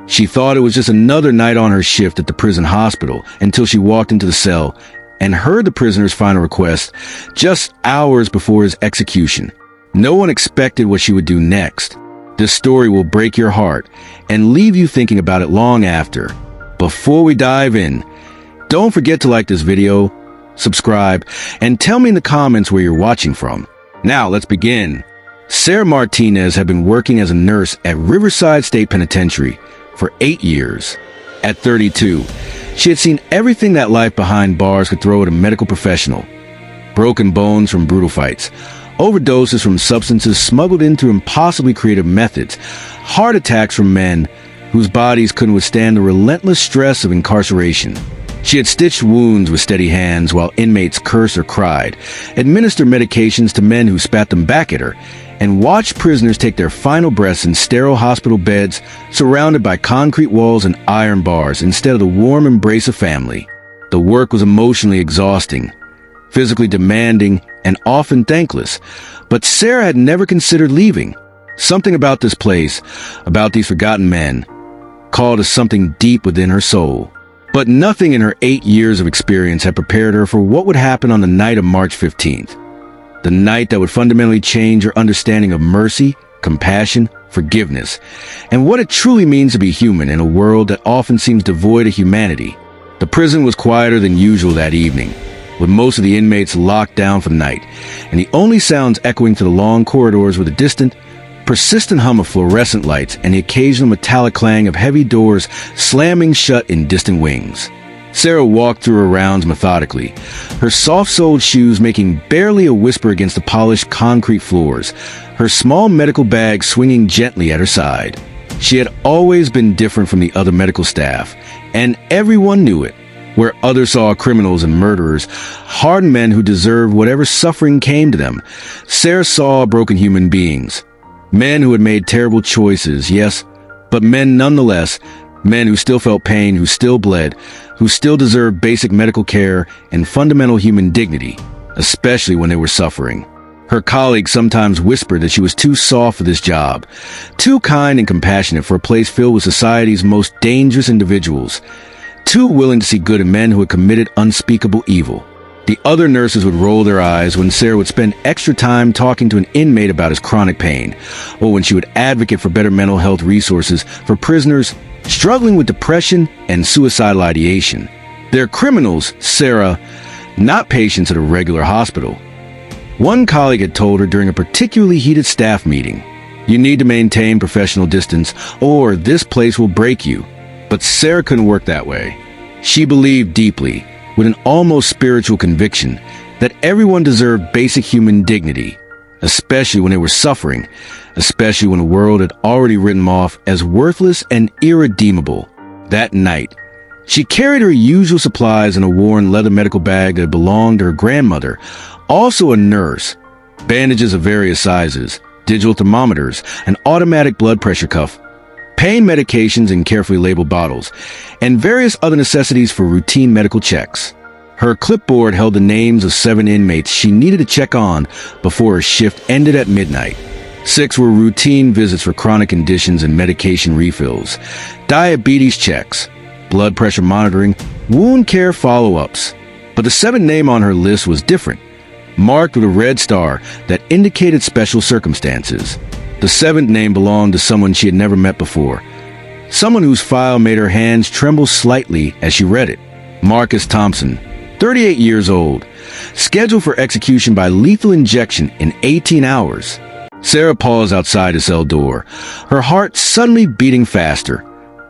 She thought it was just another night on her shift at the prison hospital until she walked into the cell and heard the prisoner's final request just hours before his execution. No one expected what she would do next. This story will break your heart and leave you thinking about it long after. Before we dive in, don't forget to like this video, subscribe, and tell me in the comments where you're watching from. Now, let's begin. Sarah Martinez had been working as a nurse at Riverside State Penitentiary for 8 years. At 32, she had seen everything that life behind bars could throw at a medical professional. Broken bones from brutal fights, overdoses from substances smuggled in through impossibly creative methods, heart attacks from men whose bodies couldn't withstand the relentless stress of incarceration. She had stitched wounds with steady hands while inmates cursed or cried, administered medications to men who spat them back at her, and watched prisoners take their final breaths in sterile hospital beds surrounded by concrete walls and iron bars instead of the warm embrace of family. The work was emotionally exhausting, physically demanding, and often thankless, but Sarah had never considered leaving. Something about this place, about these forgotten men, called to something deep within her soul. But nothing in her 8 years of experience had prepared her for what would happen on the night of March 15th. The night that would fundamentally change her understanding of mercy, compassion, forgiveness, and what it truly means to be human in a world that often seems devoid of humanity. The prison was quieter than usual that evening, with most of the inmates locked down for the night, and the only sounds echoing through the long corridors were the distant, persistent hum of fluorescent lights and the occasional metallic clang of heavy doors slamming shut in distant wings. Sarah walked through her rounds methodically, her soft-soled shoes making barely a whisper against the polished concrete floors, her small medical bag swinging gently at her side. She had always been different from the other medical staff, and everyone knew it. Where others saw criminals and murderers, hardened men who deserved whatever suffering came to them, Sarah saw broken human beings. Men who had made terrible choices, yes, but men nonetheless, men who still felt pain, who still bled, who still deserved basic medical care and fundamental human dignity, especially when they were suffering. Her colleagues sometimes whispered that she was too soft for this job, too kind and compassionate for a place filled with society's most dangerous individuals, too willing to see good in men who had committed unspeakable evil. The other nurses would roll their eyes when Sarah would spend extra time talking to an inmate about his chronic pain, or when she would advocate for better mental health resources for prisoners struggling with depression and suicidal ideation. They're criminals, Sarah, not patients at a regular hospital. One colleague had told her during a particularly heated staff meeting, "You need to maintain professional distance, or this place will break you." But Sarah couldn't work that way. She believed deeply, with an almost spiritual conviction, that everyone deserved basic human dignity, especially when they were suffering, especially when the world had already written them off as worthless and irredeemable. That night, she carried her usual supplies in a worn leather medical bag that belonged to her grandmother, also a nurse, bandages of various sizes, digital thermometers, an automatic blood pressure cuff, pain medications in carefully labeled bottles, and various other necessities for routine medical checks. Her clipboard held the names of 7 inmates she needed to check on before her shift ended at midnight. 6 were routine visits for chronic conditions and medication refills, diabetes checks, blood pressure monitoring, wound care follow-ups. But the 7th name on her list was different, marked with a red star that indicated special circumstances. The 7th name belonged to someone she had never met before, someone whose file made her hands tremble slightly as she read it. Marcus Thompson, 38 years old, scheduled for execution by lethal injection in 18 hours. Sarah paused outside his cell door, her heart suddenly beating faster,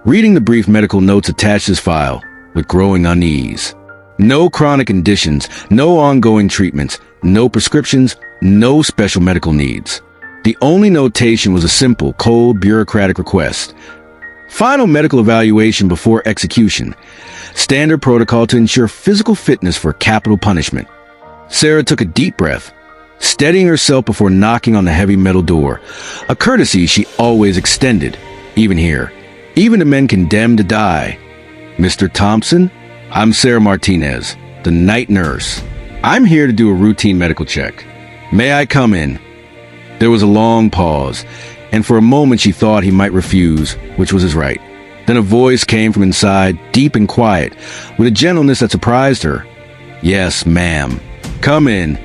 reading the brief medical notes attached to his file with growing unease. No chronic conditions, no ongoing treatments, no prescriptions, no special medical needs. The only notation was a simple, cold, bureaucratic request. Final medical evaluation before execution. Standard protocol to ensure physical fitness for capital punishment. Sarah took a deep breath, steadying herself before knocking on the heavy metal door, a courtesy she always extended, even here, even to men condemned to die. "Mr. Thompson, I'm Sarah Martinez, the night nurse. I'm here to do a routine medical check. May I come in?" There was a long pause, and for a moment she thought he might refuse, which was his right. Then a voice came from inside, deep and quiet, with a gentleness that surprised her. "Yes, ma'am. Come in."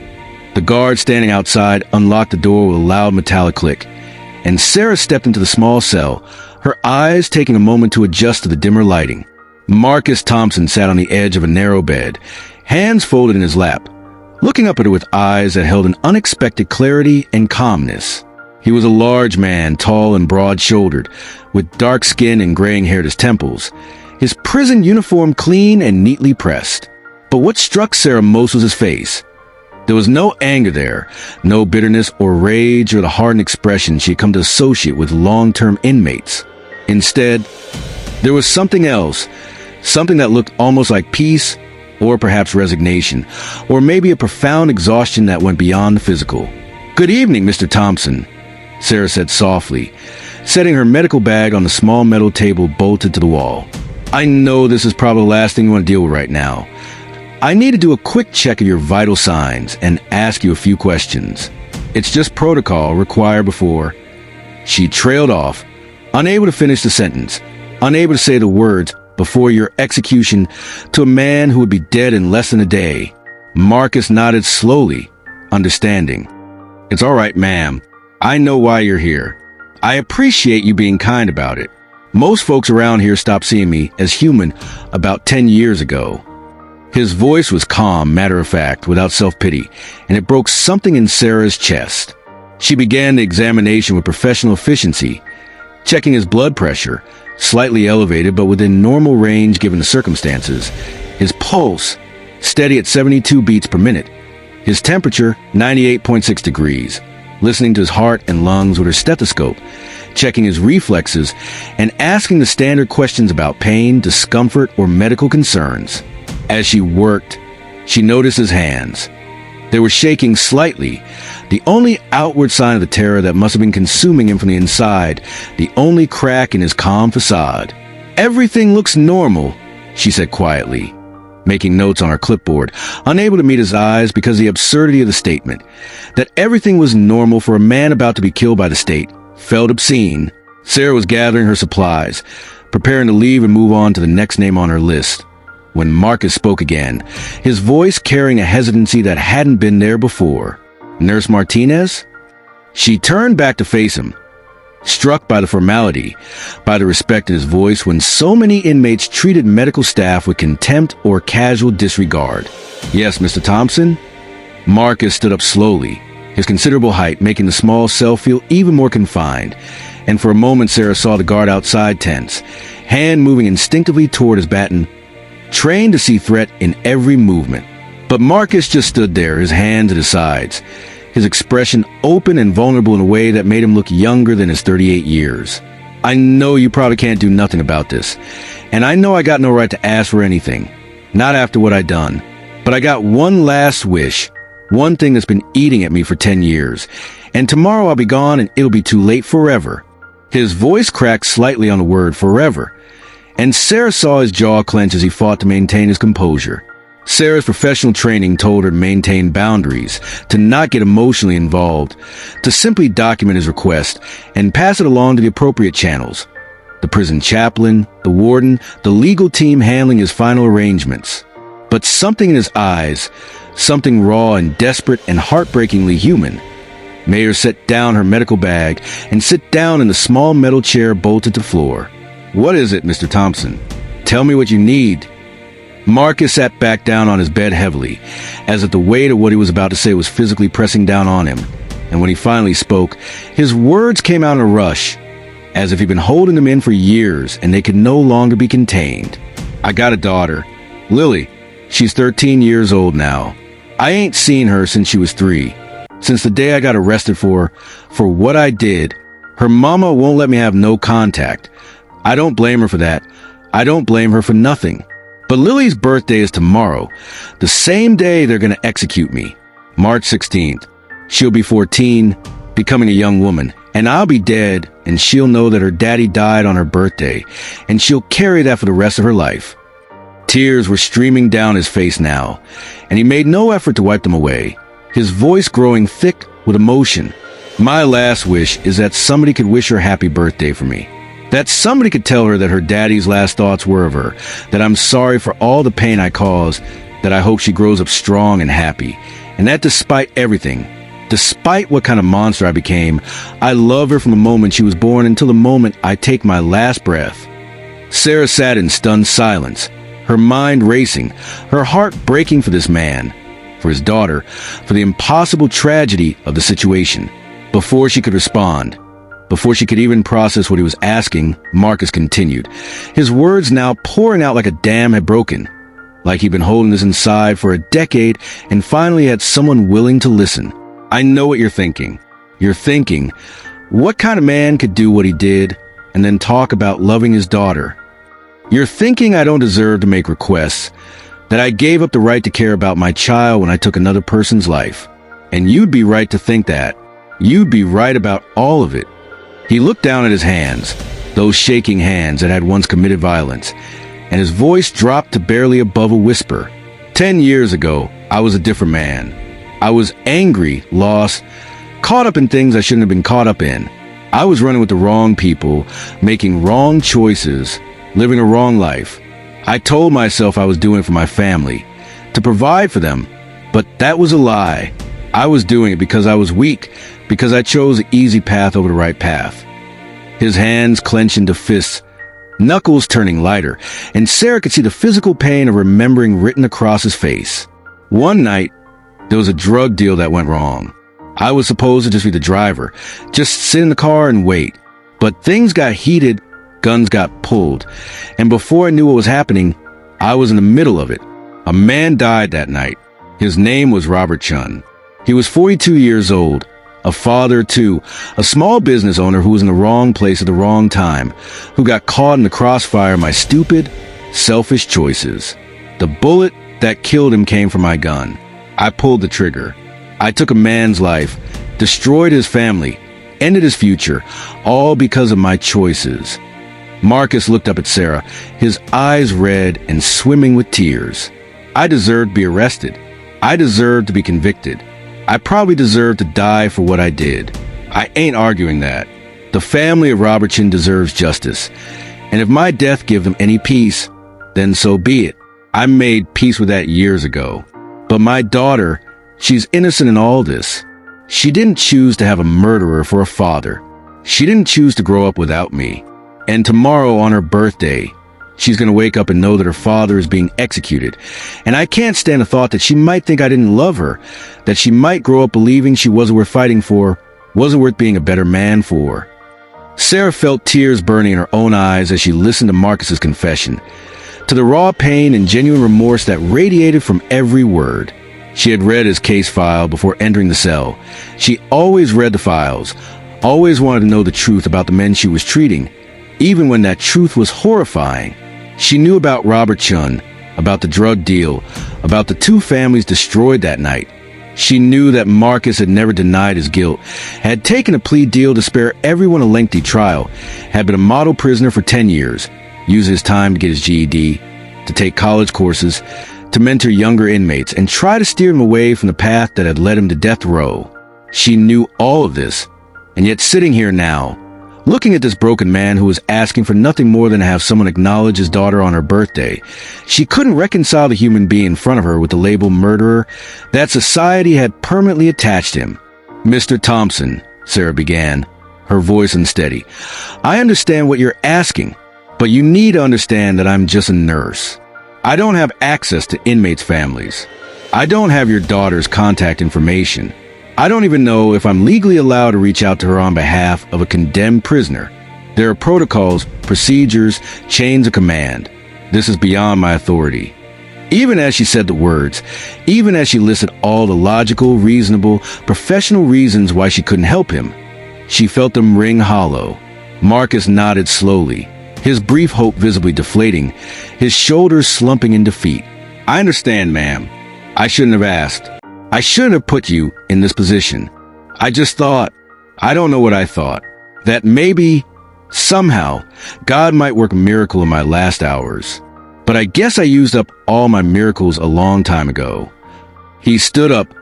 The guard standing outside unlocked the door with a loud metallic click, and Sarah stepped into the small cell, her eyes taking a moment to adjust to the dimmer lighting. Marcus Thompson sat on the edge of a narrow bed, hands folded in his lap, looking up at her with eyes that held an unexpected clarity and calmness. He was a large man, tall and broad-shouldered, with dark skin and graying hair at his temples, his prison uniform clean and neatly pressed. But what struck Sarah most was his face. There was no anger there, no bitterness or rage or the hardened expression she had come to associate with long-term inmates. Instead, there was something else, something that looked almost like peace, or perhaps resignation, or maybe a profound exhaustion that went beyond the physical. "Good evening, Mr. Thompson," Sarah said softly, setting her medical bag on the small metal table bolted to the wall. "I know this is probably the last thing you want to deal with right now. I need to do a quick check of your vital signs and ask you a few questions. It's just protocol required before." She trailed off, unable to finish the sentence, unable to say the words "before your execution" to a man who would be dead in less than a day. Marcus nodded slowly, understanding. "It's all right, ma'am. I know why you're here. I appreciate you being kind about it. Most folks around here stopped seeing me as human about 10 years ago." His voice was calm, matter-of-fact, without self-pity, and it broke something in Sarah's chest. She began the examination with professional efficiency, checking his blood pressure, slightly elevated but within normal range given the circumstances, his pulse, steady at 72 beats per minute, his temperature, 98.6 degrees, listening to his heart and lungs with her stethoscope, checking his reflexes, and asking the standard questions about pain, discomfort, or medical concerns. As she worked, she noticed his hands. They were shaking slightly, the only outward sign of the terror that must have been consuming him from the inside, the only crack in his calm facade. "Everything looks normal," she said quietly, making notes on her clipboard, unable to meet his eyes because of the absurdity of the statement. That everything was normal for a man about to be killed by the state felt obscene. Sarah was gathering her supplies, preparing to leave and move on to the next name on her list, when Marcus spoke again, his voice carrying a hesitancy that hadn't been there before. "Nurse Martinez?" She turned back to face him, struck by the formality, by the respect in his voice when so many inmates treated medical staff with contempt or casual disregard. "Yes, Mr. Thompson?" Marcus stood up slowly, his considerable height making the small cell feel even more confined, and for a moment Sarah saw the guard outside tense, hand moving instinctively toward his baton, trained to see threat in every movement. But Marcus just stood there, his hands at his sides, his expression open and vulnerable in a way that made him look younger than his 38 years. "I know you probably can't do nothing about this, and I know I got no right to ask for anything, not after what I done. But I got one last wish, one thing that's been eating at me for 10 years, and tomorrow I'll be gone and it'll be too late forever." His voice cracked slightly on the word forever, and Sarah saw his jaw clench as he fought to maintain his composure. Sarah's professional training told her to maintain boundaries, to not get emotionally involved, to simply document his request and pass it along to the appropriate channels. The prison chaplain, the warden, the legal team handling his final arrangements. But something in his eyes, something raw and desperate and heartbreakingly human, made her set down her medical bag and sit down in the small metal chair bolted to the floor. "What is it, Mr. Thompson? Tell me what you need." Marcus sat back down on his bed heavily, as if the weight of what he was about to say was physically pressing down on him, and when he finally spoke, his words came out in a rush, as if he'd been holding them in for years and they could no longer be contained. "I got a daughter, Lily. She's 13 years old now. I ain't seen her since she was 3. Since the day I got arrested for what I did. Her mama won't let me have no contact. I don't blame her for that. I don't blame her for nothing. But Lily's birthday is tomorrow, the same day they're gonna execute me. March 16th. She'll be 14, becoming a young woman, and I'll be dead, and she'll know that her daddy died on her birthday, and she'll carry that for the rest of her life." Tears were streaming down his face now, and he made no effort to wipe them away, his voice growing thick with emotion. "My last wish is that somebody could wish her happy birthday for me. That somebody could tell her that her daddy's last thoughts were of her, that I'm sorry for all the pain I caused, that I hope she grows up strong and happy, and that despite everything, despite what kind of monster I became, I love her from the moment she was born until the moment I take my last breath. Sarah sat in stunned silence, her mind racing, her heart breaking for this man, for his daughter, for the impossible tragedy of the situation. Before she could respond, before she could even process what he was asking, Marcus continued, his words now pouring out like a dam had broken, like he'd been holding this inside for a decade and finally had someone willing to listen. I know what you're thinking. You're thinking, what kind of man could do what he did and then talk about loving his daughter? You're thinking I don't deserve to make requests, that I gave up the right to care about my child when I took another person's life. And you'd be right to think that. You'd be right about all of it. He looked down at his hands, those shaking hands that had once committed violence, and his voice dropped to barely above a whisper. 10 years ago, I was a different man. I was angry, lost, caught up in things I shouldn't have been caught up in. I was running with the wrong people, making wrong choices, living a wrong life. I told myself I was doing it for my family, to provide for them, but that was a lie. I was doing it because I was weak, because I chose the easy path over the right path. His hands clenched into fists, knuckles turning lighter, and Sarah could see the physical pain of remembering written across his face. One night, there was a drug deal that went wrong. I was supposed to just be the driver, just sit in the car and wait. But things got heated, guns got pulled, and before I knew what was happening, I was in the middle of it. A man died that night. His name was Robert Chun. He was 42 years old, a father too, a small business owner who was in the wrong place at the wrong time, who got caught in the crossfire of my stupid, selfish choices. The bullet that killed him came from my gun. I pulled the trigger. I took a man's life, destroyed his family, ended his future, all because of my choices. Marcus looked up at Sarah, his eyes red and swimming with tears. I deserved to be arrested. I deserved to be convicted. I probably deserved to die for what I did. I ain't arguing that. The family of Robert Chin deserves justice. And if my death gives them any peace, then so be it. I made peace with that years ago. But my daughter, she's innocent in all this. She didn't choose to have a murderer for a father. She didn't choose to grow up without me. And tomorrow on her birthday, she's going to wake up and know that her father is being executed. And I can't stand the thought that she might think I didn't love her, that she might grow up believing she wasn't worth fighting for, wasn't worth being a better man for. Sarah felt tears burning in her own eyes as she listened to Marcus's confession, to the raw pain and genuine remorse that radiated from every word. She had read his case file before entering the cell. She always read the files, always wanted to know the truth about the men she was treating, even when that truth was horrifying. She knew about Robert Chun, about the drug deal, about the two families destroyed that night. She knew that Marcus had never denied his guilt, had taken a plea deal to spare everyone a lengthy trial, had been a model prisoner for 10 years, used his time to get his GED, to take college courses, to mentor younger inmates, and try to steer them away from the path that had led him to death row. She knew all of this, and yet sitting here now, looking at this broken man who was asking for nothing more than to have someone acknowledge his daughter on her birthday, she couldn't reconcile the human being in front of her with the label murderer that society had permanently attached him. Mr. Thompson, Sarah began, her voice unsteady, I understand what you're asking, but you need to understand that I'm just a nurse. I don't have access to inmates' families. I don't have your daughter's contact information. I don't even know if I'm legally allowed to reach out to her on behalf of a condemned prisoner. There are protocols, procedures, chains of command. This is beyond my authority. Even as she said the words, even as she listed all the logical, reasonable, professional reasons why she couldn't help him, she felt them ring hollow. Marcus nodded slowly, his brief hope visibly deflating, his shoulders slumping in defeat. I understand, ma'am. I shouldn't have asked. I shouldn't have put you in this position. I just thought, I don't know what I thought, that maybe, somehow, God might work a miracle in my last hours. But I guess I used up all my miracles a long time ago. He stood up,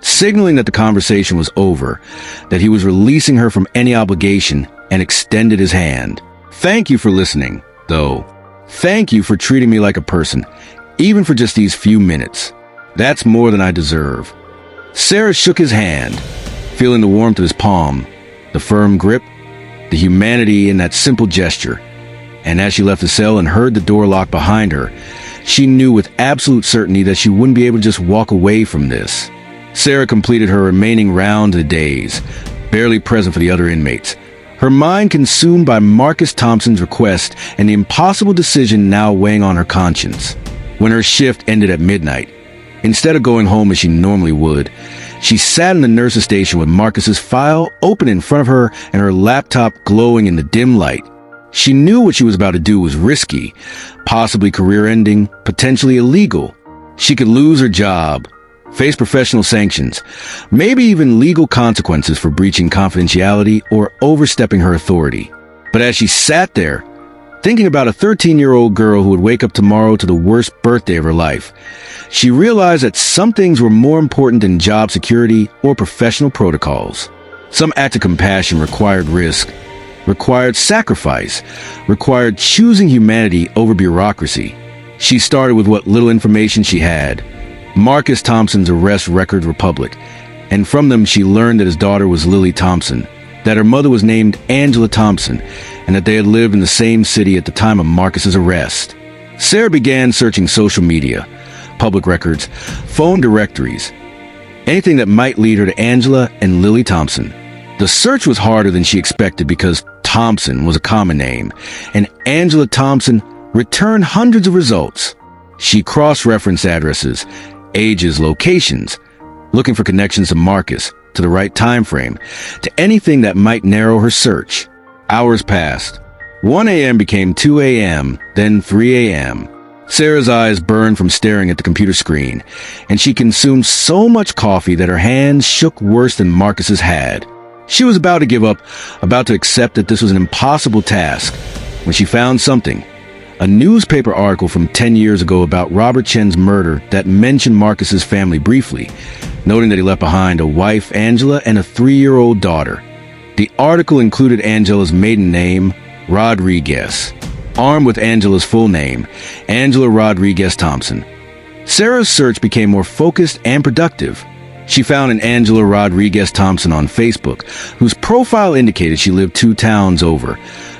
signaling that the conversation was over, that he was releasing her from any obligation, and extended his hand. Thank you for listening, though. Thank you for treating me like a person, even for just these few minutes. That's more than I deserve." Sarah shook his hand, feeling the warmth of his palm, the firm grip, the humanity in that simple gesture. And as she left the cell and heard the door lock behind her, she knew with absolute certainty that she wouldn't be able to just walk away from this. Sarah completed her remaining round of the days, barely present for the other inmates, her mind consumed by Marcus Thompson's request and the impossible decision now weighing on her conscience. When her shift ended at midnight, instead of going home as she normally would, she sat in the nurse's station with Marcus's file open in front of her and her laptop glowing in the dim light. She knew what she was about to do was risky, possibly career-ending, potentially illegal. She could lose her job, face professional sanctions, maybe even legal consequences for breaching confidentiality or overstepping her authority. But as she sat there, thinking about a 13-year-old girl who would wake up tomorrow to the worst birthday of her life, she realized that some things were more important than job security or professional protocols. Some act of compassion required risk, required sacrifice, required choosing humanity over bureaucracy. She started with what little information she had: Marcus Thompson's arrest record republic, and from them she learned that his daughter was Lily Thompson, that her mother was named Angela Thompson, and that they had lived in the same city at the time of Marcus's arrest. Sarah began searching social media, public records, phone directories, anything that might lead her to Angela and Lily Thompson. The search was harder than she expected because Thompson was a common name, and Angela Thompson returned hundreds of results. She cross-referenced addresses, ages, locations, looking for connections to Marcus, to the right time frame, to anything that might narrow her search. Hours passed. 1 a.m. became 2 a.m., then 3 a.m. Sarah's eyes burned from staring at the computer screen, and she consumed so much coffee that her hands shook worse than Marcus's had. She was about to give up, about to accept that this was an impossible task, when she found something. A newspaper article from 10 years ago about Robert Chen's murder that mentioned Marcus's family briefly, noting that he left behind a wife, Angela, and a 3-year-old daughter. The article included Angela's maiden name, Rodriguez, armed with Angela's full name, Angela Rodriguez Thompson. Sarah's search became more focused and productive. She found an Angela Rodriguez Thompson on Facebook, whose profile indicated she lived 2 towns over,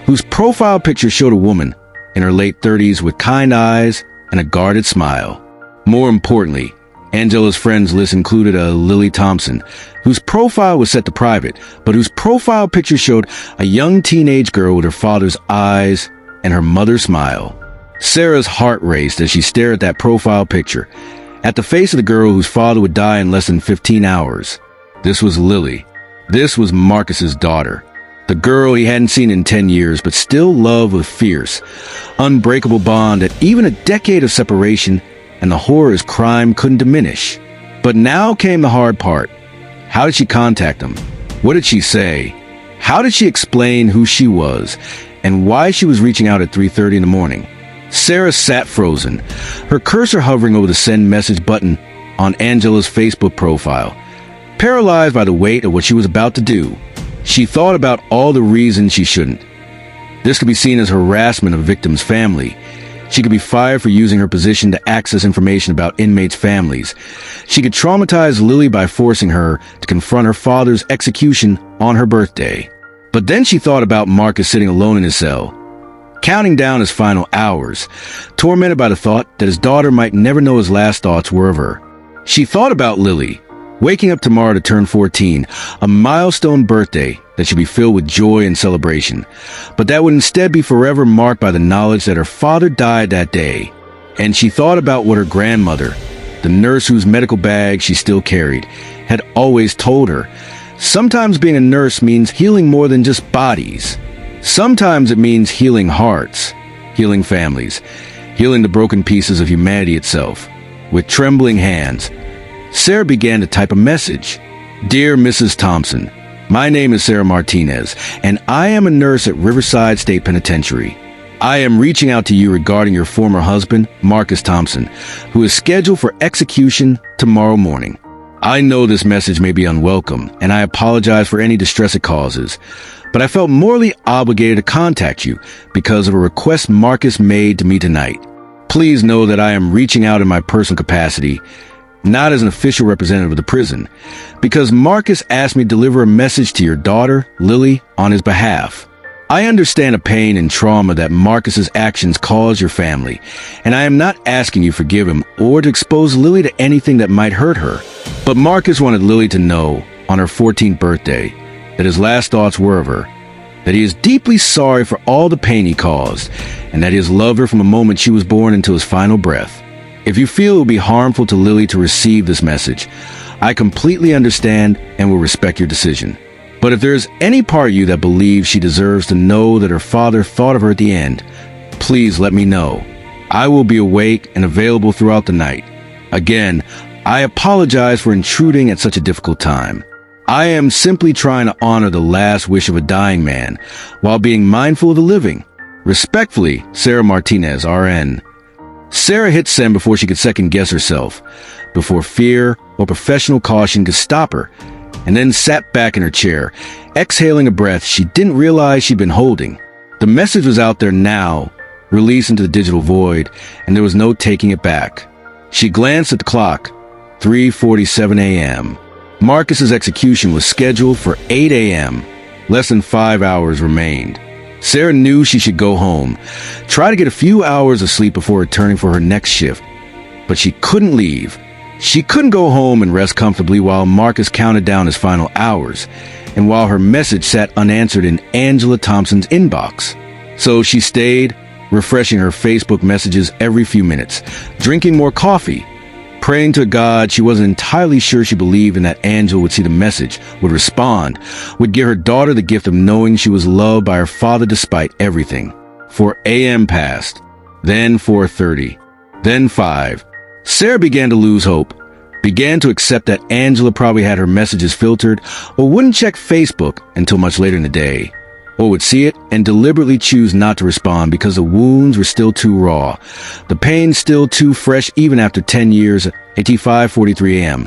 whose profile picture showed a woman in her late 30s with kind eyes and a guarded smile. More importantly, Angela's friends list included a Lily Thompson, whose profile was set to private, but whose profile picture showed a young teenage girl with her father's eyes and her mother's smile. Sarah's heart raced as she stared at that profile picture, at the face of the girl whose father would die in less than 15 hours. This was Lily. This was Marcus's daughter. The girl he hadn't seen in 10 years, but still loved with fierce, unbreakable bond that even a decade of separation and the horrors crime couldn't diminish. But now came the hard part. How did she contact him? What did she say? How did she explain who she was and why she was reaching out at 3:30 in the morning? Sarah sat frozen, her cursor hovering over the send message button on Angela's Facebook profile, paralyzed by the weight of what she was about to do. She thought about all the reasons she shouldn't. This could be seen as harassment of a victim's family. She could be fired for using her position to access information about inmates' families. She could traumatize Lily by forcing her to confront her father's execution on her birthday. But then she thought about Marcus sitting alone in his cell, counting down his final hours, tormented by the thought that his daughter might never know his last thoughts were of her. She thought about Lily, waking up tomorrow to turn 14, a milestone birthday that should be filled with joy and celebration, but that would instead be forever marked by the knowledge that her father died that day. And she thought about what her grandmother, the nurse whose medical bag she still carried, had always told her. Sometimes being a nurse means healing more than just bodies. Sometimes it means healing hearts, healing families, healing the broken pieces of humanity itself. With trembling hands, Sarah began to type a message. Dear Mrs. Thompson, my name is Sarah Martinez, and I am a nurse at Riverside State Penitentiary. I am reaching out to you regarding your former husband, Marcus Thompson, who is scheduled for execution tomorrow morning. I know this message may be unwelcome, and I apologize for any distress it causes, but I felt morally obligated to contact you because of a request Marcus made to me tonight. Please know that I am reaching out in my personal capacity, not as an official representative of the prison, because Marcus asked me to deliver a message to your daughter, Lily, on his behalf. I understand the pain and trauma that Marcus's actions caused your family, and I am not asking you to forgive him or to expose Lily to anything that might hurt her. But Marcus wanted Lily to know, on her 14th birthday, that his last thoughts were of her, that he is deeply sorry for all the pain he caused, and that he has loved her from the moment she was born until his final breath. If you feel it will be harmful to Lily to receive this message, I completely understand and will respect your decision. But if there is any part of you that believes she deserves to know that her father thought of her at the end, please let me know. I will be awake and available throughout the night. Again, I apologize for intruding at such a difficult time. I am simply trying to honor the last wish of a dying man while being mindful of the living. Respectfully, Sarah Martinez, RN. Sarah hit send before she could second-guess herself, before fear or professional caution could stop her, and then sat back in her chair, exhaling a breath she didn't realize she'd been holding. The message was out there now, released into the digital void, and there was no taking it back. She glanced at the clock, 3:47 a.m. Marcus's execution was scheduled for 8 a.m. Less than 5 hours remained. Sarah knew she should go home, try to get a few hours of sleep before returning for her next shift. But she couldn't leave. She couldn't go home and rest comfortably while Marcus counted down his final hours, and while her message sat unanswered in Angela Thompson's inbox. So she stayed, refreshing her Facebook messages every few minutes, drinking more coffee, praying to God she wasn't entirely sure she believed in that Angela would see the message, would respond, would give her daughter the gift of knowing she was loved by her father despite everything. 4 a.m. passed, then 4:30, then 5. Sarah began to lose hope, began to accept that Angela probably had her messages filtered or wouldn't check Facebook until much later in the day, or would see it and deliberately choose not to respond because the wounds were still too raw, the pain still too fresh even after 10 years at 5:43 a.m.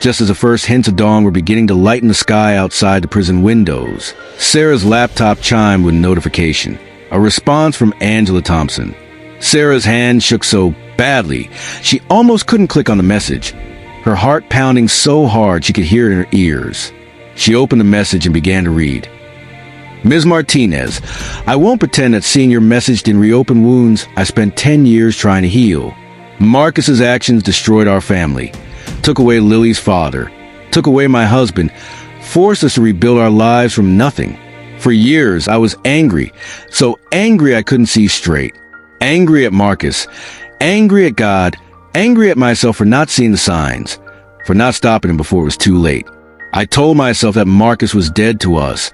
Just as the first hints of dawn were beginning to lighten the sky outside the prison windows, Sarah's laptop chimed with a notification, a response from Angela Thompson. Sarah's hand shook so badly, she almost couldn't click on the message, her heart pounding so hard she could hear it in her ears. She opened the message and began to read. Ms. Martinez, I won't pretend that seeing your message didn't reopen wounds I spent 10 years trying to heal. Marcus's actions destroyed our family, took away Lily's father, took away my husband, forced us to rebuild our lives from nothing. For years, I was angry, so angry I couldn't see straight. Angry at Marcus, angry at God, angry at myself for not seeing the signs, for not stopping him before it was too late. I told myself that Marcus was dead to us,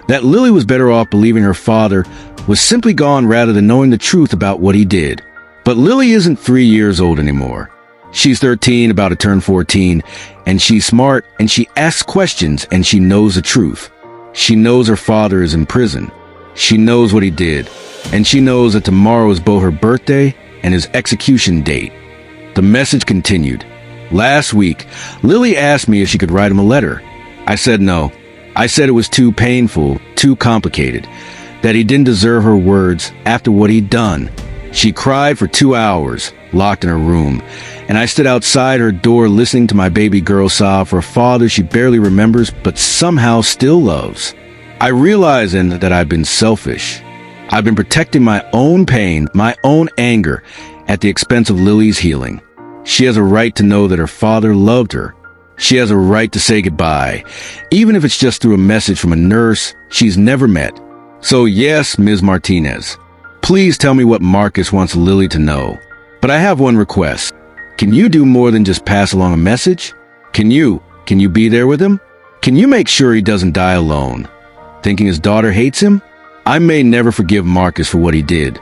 that Lily was better off believing her father was simply gone rather than knowing the truth about what he did. But Lily isn't 3 years old anymore. She's 13, about to turn 14, and she's smart, and she asks questions, and she knows the truth. She knows her father is in prison. She knows what he did, and she knows that tomorrow is both her birthday and his execution date. The message continued. Last week, Lily asked me if she could write him a letter. I said no. I said it was too painful, too complicated, that he didn't deserve her words after what he'd done. She cried for 2 hours, locked in her room, and I stood outside her door listening to my baby girl sob for a father she barely remembers but somehow still loves. I realized then that I've been selfish. I've been protecting my own pain, my own anger, at the expense of Lily's healing. She has a right to know that her father loved her. She has a right to say goodbye, even if it's just through a message from a nurse she's never met. So yes, Ms. Martinez, please tell me what Marcus wants Lily to know. But I have one request. Can you do more than just pass along a message? Can you be there with him? Can you make sure he doesn't die alone, thinking his daughter hates him? I may never forgive Marcus for what he did,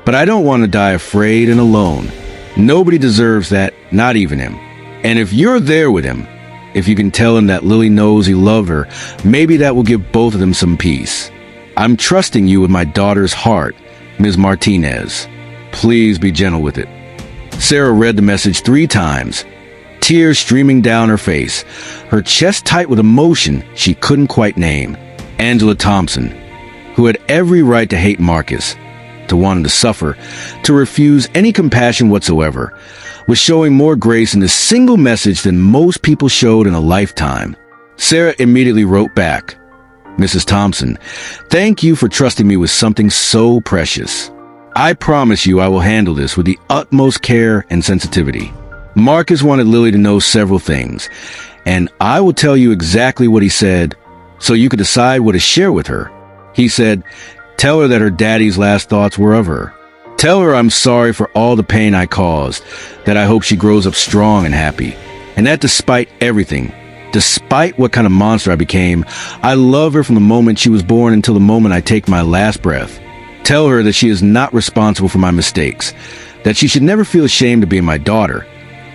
but I don't want to die afraid and alone. Nobody deserves that, not even him. And if you're there with him, if you can tell him that Lily knows he loved her, maybe that will give both of them some peace. I'm trusting you with my daughter's heart, Ms. Martinez. Please be gentle with it. Sarah read the message 3 times, tears streaming down her face, her chest tight with emotion she couldn't quite name. Angela Thompson, who had every right to hate Marcus, to want him to suffer, to refuse any compassion whatsoever, was showing more grace in this single message than most people showed in a lifetime. Sarah immediately wrote back, "Mrs. Thompson, thank you for trusting me with something so precious. I promise you I will handle this with the utmost care and sensitivity. Marcus wanted Lily to know several things, and I will tell you exactly what he said so you could decide what to share with her. He said, tell her that her daddy's last thoughts were of her. Tell her I'm sorry for all the pain I caused, that I hope she grows up strong and happy, and that despite everything, despite what kind of monster I became, I love her from the moment she was born until the moment I take my last breath. Tell her that she is not responsible for my mistakes, that she should never feel ashamed of being my daughter,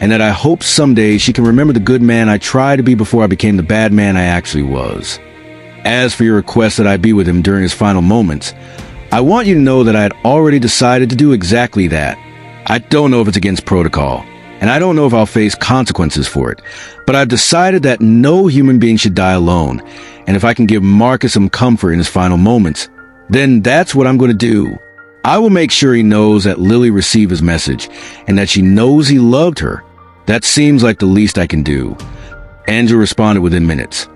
and that I hope someday she can remember the good man I tried to be before I became the bad man I actually was. As for your request that I be with him during his final moments, I want you to know that I had already decided to do exactly that. I don't know if it's against protocol, and I don't know if I'll face consequences for it, but I've decided that no human being should die alone, and if I can give Marcus some comfort in his final moments, then that's what I'm going to do. I will make sure he knows that Lily received his message, and that she knows he loved her. That seems like the least I can do." Angela responded within minutes.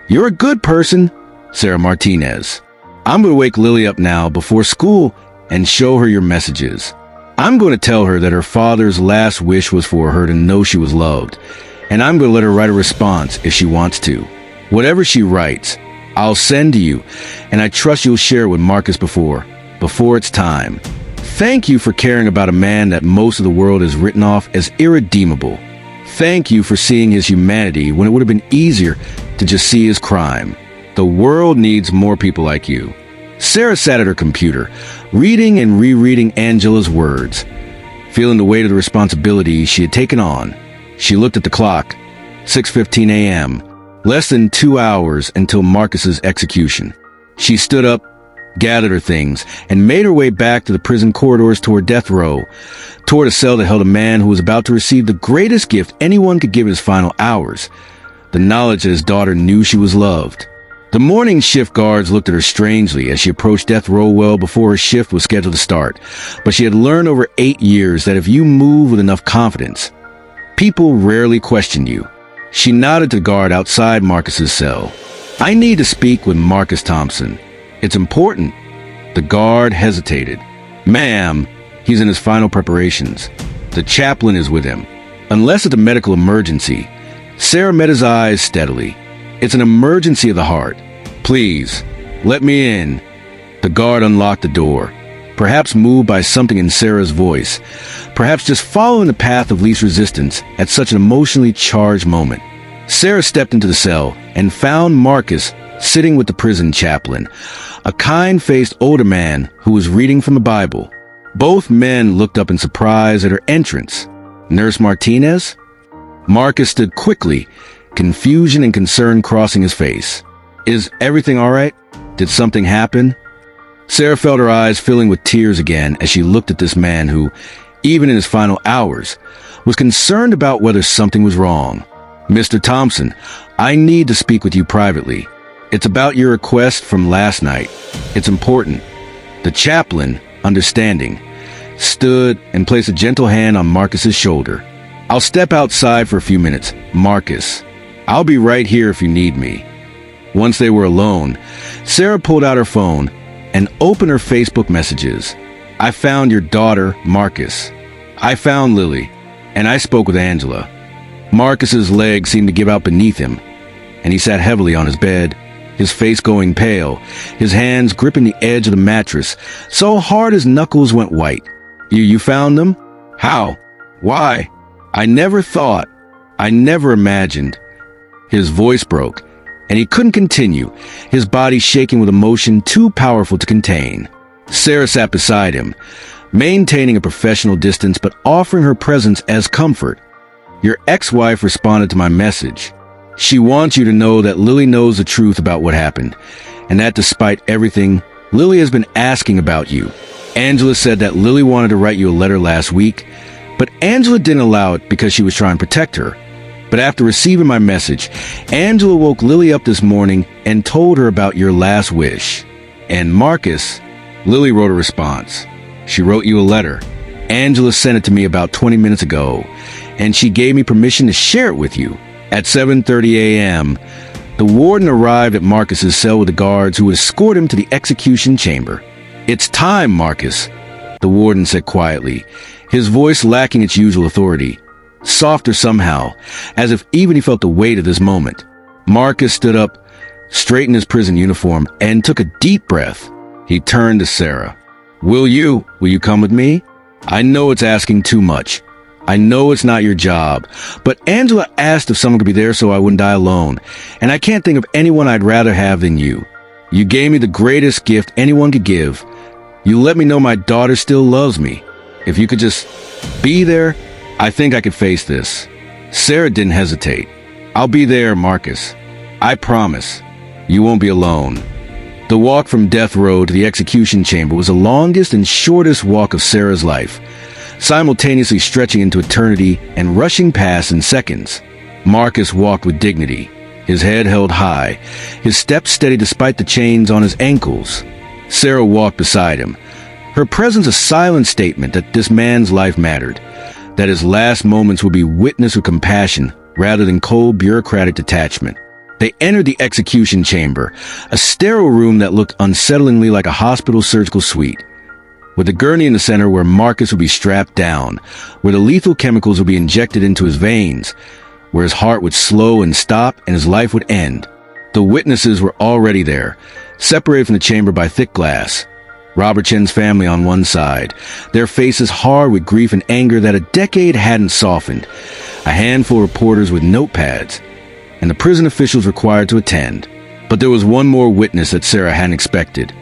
"You're a good person, Sarah Martinez. I'm going to wake Lily up now before school and show her your messages. I'm going to tell her that her father's last wish was for her to know she was loved, and I'm going to let her write a response if she wants to. Whatever she writes, I'll send to you, and I trust you'll share it with Marcus before it's time. Thank you for caring about a man that most of the world has written off as irredeemable. Thank you for seeing his humanity when it would have been easier to just see his crime. The world needs more people like you." Sarah sat at her computer, reading and rereading Angela's words. Feeling the weight of the responsibility she had taken on, she looked at the clock. 6:15 a.m., less than 2 hours until Marcus's execution. She stood up, gathered her things, and made her way back to the prison corridors toward death row, toward a cell that held a man who was about to receive the greatest gift anyone could give in his final hours, the knowledge that his daughter knew she was loved. The morning shift guards looked at her strangely as she approached death row well before her shift was scheduled to start, but she had learned over 8 years that if you move with enough confidence, people rarely question you. She nodded to the guard outside Marcus's cell. "I need to speak with Marcus Thompson. It's important." The guard hesitated. "Ma'am, he's in his final preparations. The chaplain is with him. Unless it's a medical emergency." Sarah met his eyes steadily. "It's an emergency of the heart. Please, let me in." The guard unlocked the door, perhaps moved by something in Sarah's voice, perhaps just following the path of least resistance at such an emotionally charged moment. Sarah stepped into the cell and found Marcus sitting with the prison chaplain, a kind-faced older man who was reading from the Bible. Both men looked up in surprise at her entrance. "Nurse Martinez?" Marcus stood quickly, confusion and concern crossing his face. "Is everything all right? Did something happen?" Sarah felt her eyes filling with tears again as she looked at this man who, even in his final hours, was concerned about whether something was wrong. "Mr. Thompson, I need to speak with you privately. It's about your request from last night. It's important." The chaplain, understanding, stood and placed a gentle hand on Marcus's shoulder. "I'll step outside for a few minutes, Marcus. I'll be right here if you need me." Once they were alone, Sarah pulled out her phone and opened her Facebook messages. "I found your daughter, Marcus. I found Lily, and I spoke with Angela." Marcus's legs seemed to give out beneath him, and he sat heavily on his bed, his face going pale, his hands gripping the edge of the mattress so hard his knuckles went white. You found them? How? Why? I never thought. I never imagined." His voice broke, and he couldn't continue, his body shaking with emotion too powerful to contain. Sarah sat beside him, maintaining a professional distance but offering her presence as comfort. "Your ex-wife responded to my message. She wants you to know that Lily knows the truth about what happened, and that despite everything, Lily has been asking about you. Angela said that Lily wanted to write you a letter last week, but Angela didn't allow it because she was trying to protect her. But after receiving my message, Angela woke Lily up this morning and told her about your last wish. And Marcus, Lily wrote a response. She wrote you a letter. Angela sent it to me about 20 minutes ago, and she gave me permission to share it with you. At 7:30 a.m., the warden arrived at Marcus's cell with the guards who would escort him to the execution chamber. "It's time, Marcus," the warden said quietly, his voice lacking its usual authority, softer somehow, as if even he felt the weight of this moment. Marcus stood up, straightened his prison uniform, and took a deep breath. He turned to Sarah. Will you come with me? I know it's asking too much. I know it's not your job, but Angela asked if someone could be there so I wouldn't die alone, and I can't think of anyone I'd rather have than you. You gave me the greatest gift anyone could give. You let me know my daughter still loves me. If you could just be there, I think I could face this. Sarah didn't hesitate. I'll be there, Marcus. I promise. You won't be alone. The walk from death row to the execution chamber was the longest and shortest walk of Sarah's life, simultaneously stretching into eternity and rushing past in seconds. Marcus walked with dignity, his head held high, his steps steady despite the chains on his ankles. Sarah walked beside him, her presence a silent statement that this man's life mattered, that his last moments would be witnessed with compassion rather than cold bureaucratic detachment. They entered the execution chamber, a sterile room that looked unsettlingly like a hospital surgical suite, with a gurney in the center where Marcus would be strapped down, where the lethal chemicals would be injected into his veins, where his heart would slow and stop and his life would end. The witnesses were already there, separated from the chamber by thick glass. Robert Chen's family on one side, their faces hard with grief and anger that a decade hadn't softened, a handful of reporters with notepads, and the prison officials required to attend. But there was one more witness that Sarah hadn't expected.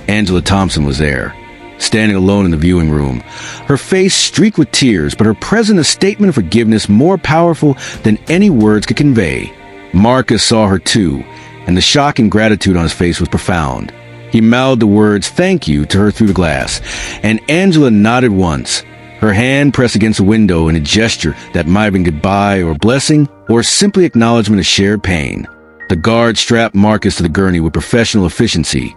Angela Thompson was there, standing alone in the viewing room, her face streaked with tears, but her presence a statement of forgiveness more powerful than any words could convey. Marcus saw her too, and the shock and gratitude on his face was profound. He mouthed the words, "Thank you," to her through the glass, and Angela nodded once, her hand pressed against the window in a gesture that might have been goodbye or blessing or simply acknowledgement of shared pain. The guard strapped Marcus to the gurney with professional efficiency,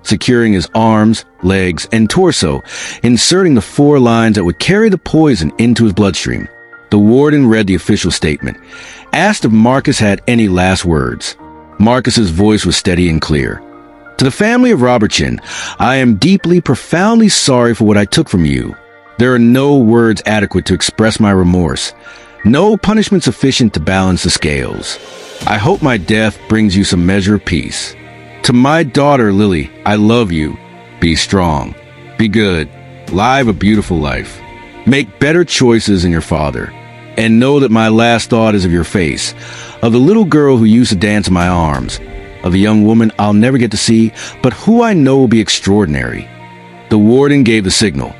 securing his arms, legs, and torso, inserting the 4 lines that would carry the poison into his bloodstream. The warden read the official statement, asked if Marcus had any last words. Marcus's voice was steady and clear. "To the family of Robert Chen, I am deeply, profoundly sorry for what I took from you. There are no words adequate to express my remorse, no punishment sufficient to balance the scales. I hope my death brings you some measure of peace. To my daughter, Lily, I love you. Be strong. Be good. Live a beautiful life. Make better choices than your father. And know that my last thought is of your face, of the little girl who used to dance in my arms, of the young woman I'll never get to see, but who I know will be extraordinary." The warden gave the signal,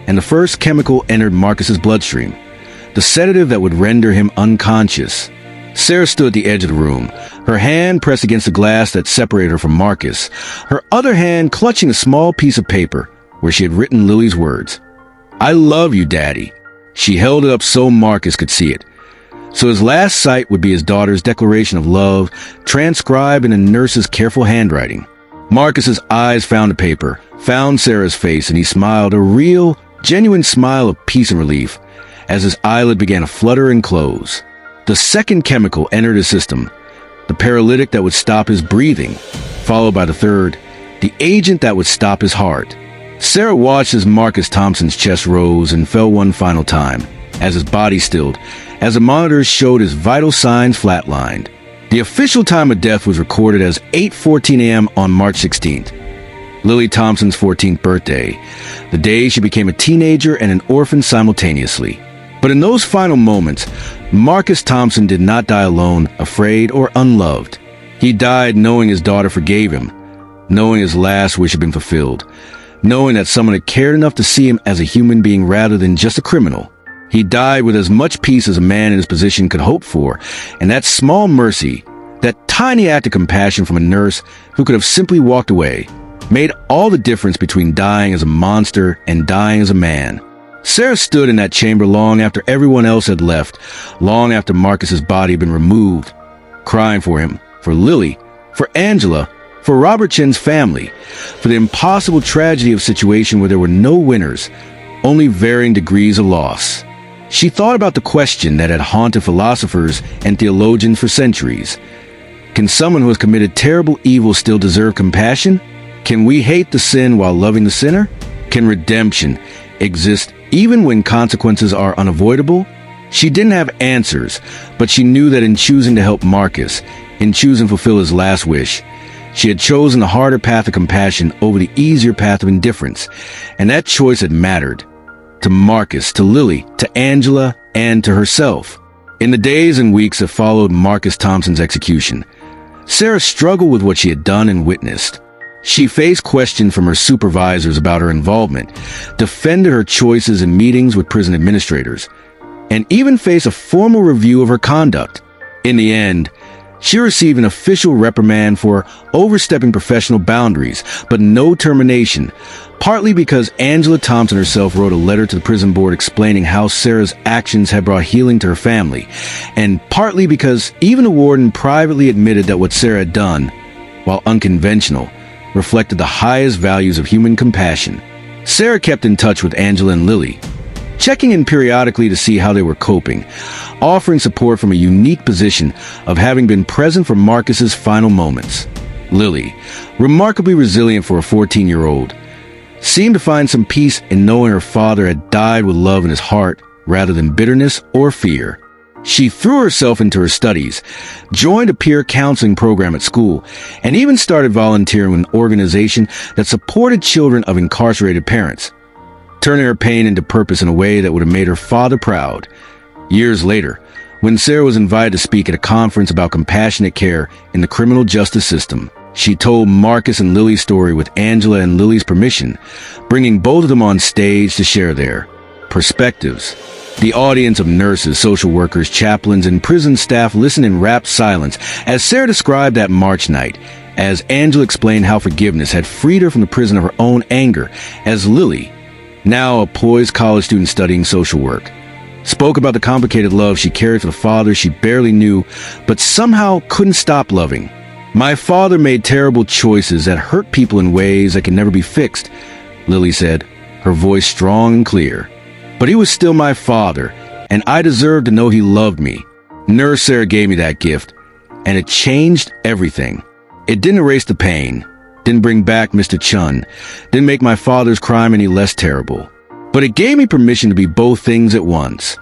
and the first chemical entered Marcus's bloodstream, the sedative that would render him unconscious. Sarah stood at the edge of the room, her hand pressed against the glass that separated her from Marcus, her other hand clutching a small piece of paper where she had written Lily's words. "I love you, Daddy." She held it up so Marcus could see it, so his last sight would be his daughter's declaration of love, transcribed in a nurse's careful handwriting. Marcus's eyes found the paper, found Sarah's face, and he smiled, a real, genuine smile of peace and relief, as his eyelid began to flutter and close. The second chemical entered his system, the paralytic that would stop his breathing, followed by the third, the agent that would stop his heart. Sarah watched as Marcus Thompson's chest rose and fell one final time, as his body stilled, as the monitors showed his vital signs flatlined. The official time of death was recorded as 8:14 a.m. on March 16th, Lily Thompson's 14th birthday, the day she became a teenager and an orphan simultaneously. But in those final moments, Marcus Thompson did not die alone, afraid, or unloved. He died knowing his daughter forgave him, knowing his last wish had been fulfilled, knowing that someone had cared enough to see him as a human being rather than just a criminal. He died with as much peace as a man in his position could hope for, and that small mercy, that tiny act of compassion from a nurse who could have simply walked away, made all the difference between dying as a monster and dying as a man. Sarah stood in that chamber long after everyone else had left, long after Marcus's body had been removed, crying for him, for Lily, for Angela, for Robert Chen's family, for the impossible tragedy of a situation where there were no winners, only varying degrees of loss. She thought about the question that had haunted philosophers and theologians for centuries. Can someone who has committed terrible evil still deserve compassion? Can we hate the sin while loving the sinner? Can redemption exist even when consequences are unavoidable? She didn't have answers, but she knew that in choosing to help Marcus, in choosing to fulfill his last wish, she had chosen the harder path of compassion over the easier path of indifference, and that choice had mattered. To Marcus, to Lily, to Angela, and to herself. In the days and weeks that followed Marcus Thompson's execution, Sarah struggled with what she had done and witnessed. She faced questions from her supervisors about her involvement, defended her choices in meetings with prison administrators, and even faced a formal review of her conduct. In the end, she received an official reprimand for overstepping professional boundaries, but no termination, partly because Angela Thompson herself wrote a letter to the prison board explaining how Sarah's actions had brought healing to her family, and partly because even the warden privately admitted that what Sarah had done, while unconventional, reflected the highest values of human compassion. Sarah kept in touch with Angela and Lily, checking in periodically to see how they were coping, offering support from a unique position of having been present for Marcus's final moments. Lily, remarkably resilient for a 14-year-old, seemed to find some peace in knowing her father had died with love in his heart rather than bitterness or fear. She threw herself into her studies, joined a peer counseling program at school, and even started volunteering with an organization that supported children of incarcerated parents, turning her pain into purpose in a way that would have made her father proud. Years later, when Sarah was invited to speak at a conference about compassionate care in the criminal justice system, she told Marcus and Lily's story with Angela and Lily's permission, bringing both of them on stage to share their perspectives. The audience of nurses, social workers, chaplains, and prison staff listened in rapt silence as Sarah described that March night, as Angela explained how forgiveness had freed her from the prison of her own anger, as Lily, now a poised college student studying social work, spoke about the complicated love she carried for the father she barely knew, but somehow couldn't stop loving. "My father made terrible choices that hurt people in ways that can never be fixed," Lily said, her voice strong and clear. "But he was still my father, and I deserved to know he loved me. Nurse Sarah gave me that gift, and it changed everything. It didn't erase the pain, didn't bring back Mr. Chun, didn't make my father's crime any less terrible. But it gave me permission to be both things at once.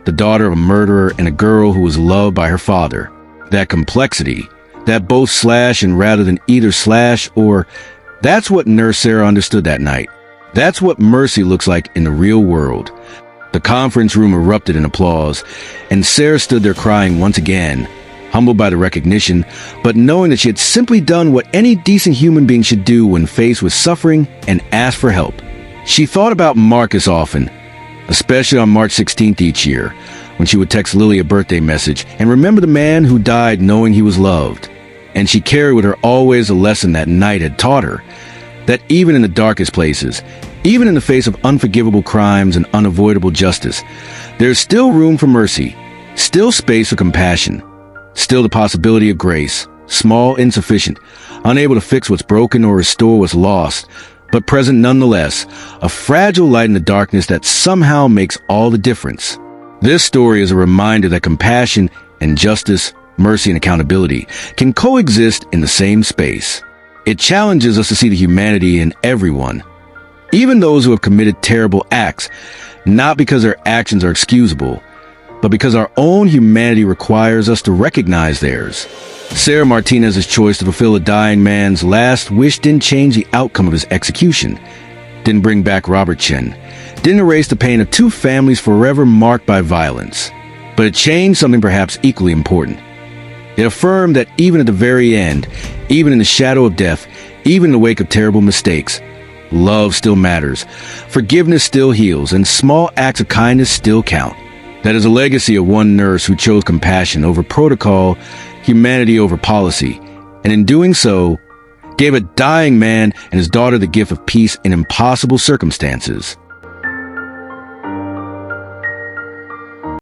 The daughter of a murderer and a girl who was loved by her father. That complexity, that both slash and rather than either slash or, that's what Nurse Sarah understood that night. That's what mercy looks like in the real world." The conference room erupted in applause, and Sarah stood there crying once again, humbled by the recognition, but knowing that she had simply done what any decent human being should do when faced with suffering and asked for help. She thought about Marcus often, especially on March 16th each year, when she would text Lily a birthday message and remember the man who died knowing he was loved. And she carried with her always a lesson that night had taught her, that even in the darkest places, even in the face of unforgivable crimes and unavoidable justice, there's still room for mercy, still space for compassion, still the possibility of grace, small, insufficient, unable to fix what's broken or restore what's lost, but present nonetheless, a fragile light in the darkness that somehow makes all the difference. This story is a reminder that compassion and justice, mercy and accountability can coexist in the same space. It challenges us to see the humanity in everyone, even those who have committed terrible acts, not because their actions are excusable, but because our own humanity requires us to recognize theirs. Sarah Martinez's choice to fulfill a dying man's last wish didn't change the outcome of his execution, didn't bring back Robert Chen, didn't erase the pain of two families forever marked by violence, but it changed something perhaps equally important. It affirmed that even at the very end, even in the shadow of death, even in the wake of terrible mistakes, love still matters, forgiveness still heals, and small acts of kindness still count. That is a legacy of one nurse who chose compassion over protocol, humanity over policy, and in doing so, gave a dying man and his daughter the gift of peace in impossible circumstances.